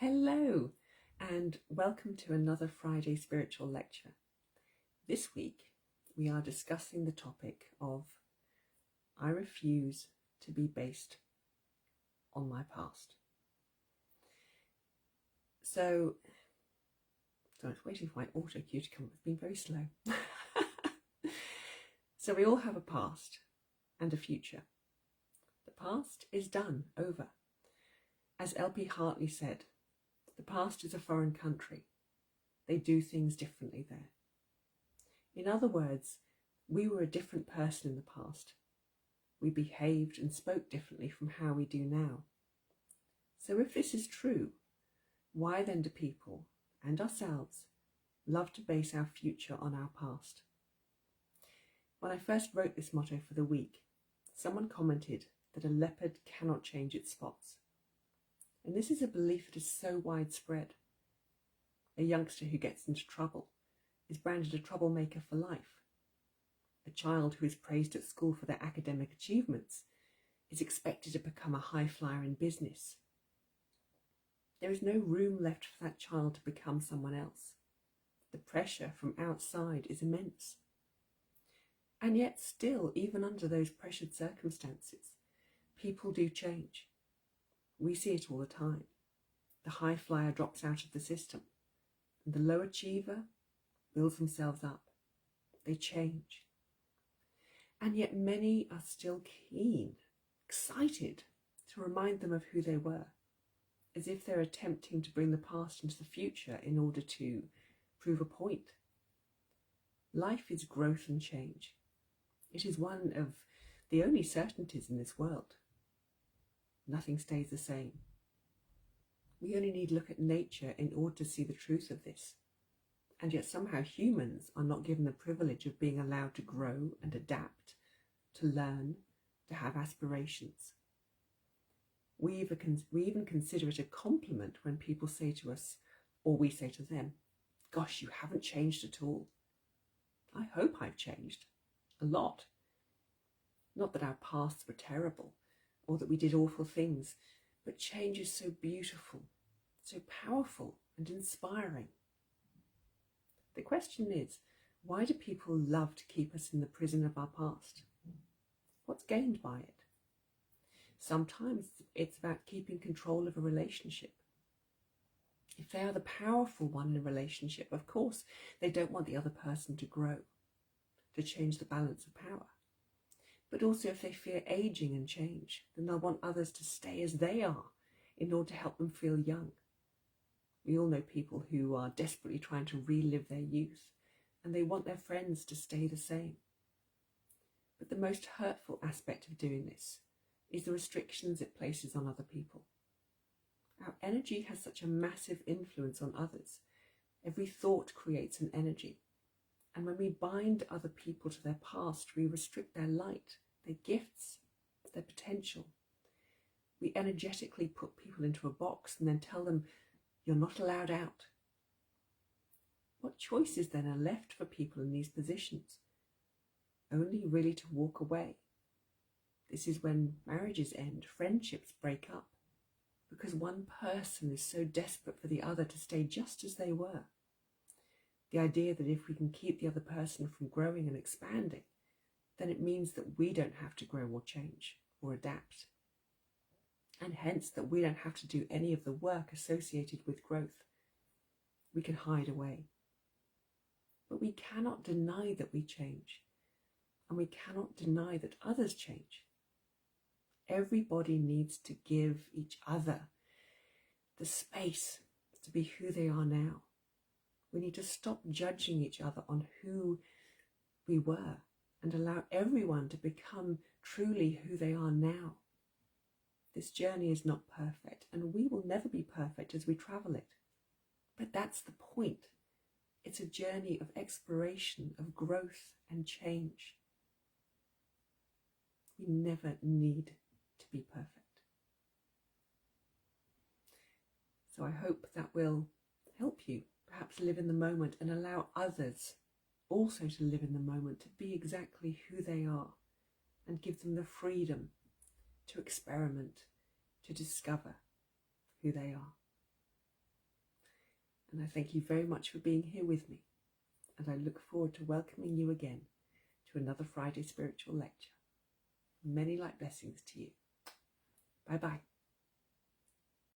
Hello, and welcome to another Friday spiritual lecture. This week we are discussing the topic of I refuse to be based on my past. So I was waiting for my auto cue to come up. It's been very slow. So we all have a past and a future. The past is done, over. As L.P. Hartley said, the past is a foreign country. They do things differently there. In other words, we were a different person in the past. We behaved and spoke differently from how we do now. So if this is true, why then do people, and ourselves, love to base our future on our past? When I first wrote this motto for the week, someone commented that a leopard cannot change its spots. And this is a belief that is so widespread. A youngster who gets into trouble is branded a troublemaker for life. A child who is praised at school for their academic achievements is expected to become a high flyer in business. There is no room left for that child to become someone else. The pressure from outside is immense. And yet still, even under those pressured circumstances, people do change. We see it all the time. The high flyer drops out of the system, and the low achiever builds themselves up. They change. And yet many are still keen, excited to remind them of who they were, as if they're attempting to bring the past into the future in order to prove a point. Life is growth and change. It is one of the only certainties in this world. Nothing stays the same. We only need to look at nature in order to see the truth of this. And yet somehow humans are not given the privilege of being allowed to grow and adapt, to learn, to have aspirations. We even consider it a compliment when people say to us, or we say to them, "Gosh, you haven't changed at all." I hope I've changed. A lot. Not that our pasts were terrible, or that we did awful things, but change is so beautiful, so powerful and inspiring. The question is, why do people love to keep us in the prison of our past? What's gained by it? Sometimes it's about keeping control of a relationship. If they are the powerful one in a relationship, of course, they don't want the other person to grow, to change the balance of power. But also if they fear aging and change, then they'll want others to stay as they are in order to help them feel young. We all know people who are desperately trying to relive their youth, and they want their friends to stay the same. But the most hurtful aspect of doing this is the restrictions it places on other people. Our energy has such a massive influence on others. Every thought creates an energy. And when we bind other people to their past, we restrict their light, their gifts, their potential. We energetically put people into a box and then tell them, "You're not allowed out." What choices then are left for people in these positions? Only really to walk away. This is when marriages end, friendships break up, because one person is so desperate for the other to stay just as they were. The idea that if we can keep the other person from growing and expanding, then it means that we don't have to grow or change or adapt. And hence that we don't have to do any of the work associated with growth. We can hide away. But we cannot deny that we change. And we cannot deny that others change. Everybody needs to give each other the space to be who they are now. We need to stop judging each other on who we were and allow everyone to become truly who they are now. This journey is not perfect, and we will never be perfect as we travel it. But that's the point. It's a journey of exploration, of growth and change. We never need to be perfect. So I hope that will help you perhaps live in the moment and allow others also to live in the moment, to be exactly who they are, and give them the freedom to experiment, to discover who they are. And I thank you very much for being here with me. And I look forward to welcoming you again to another Friday Spiritual Lecture. Many light blessings to you. Bye-bye.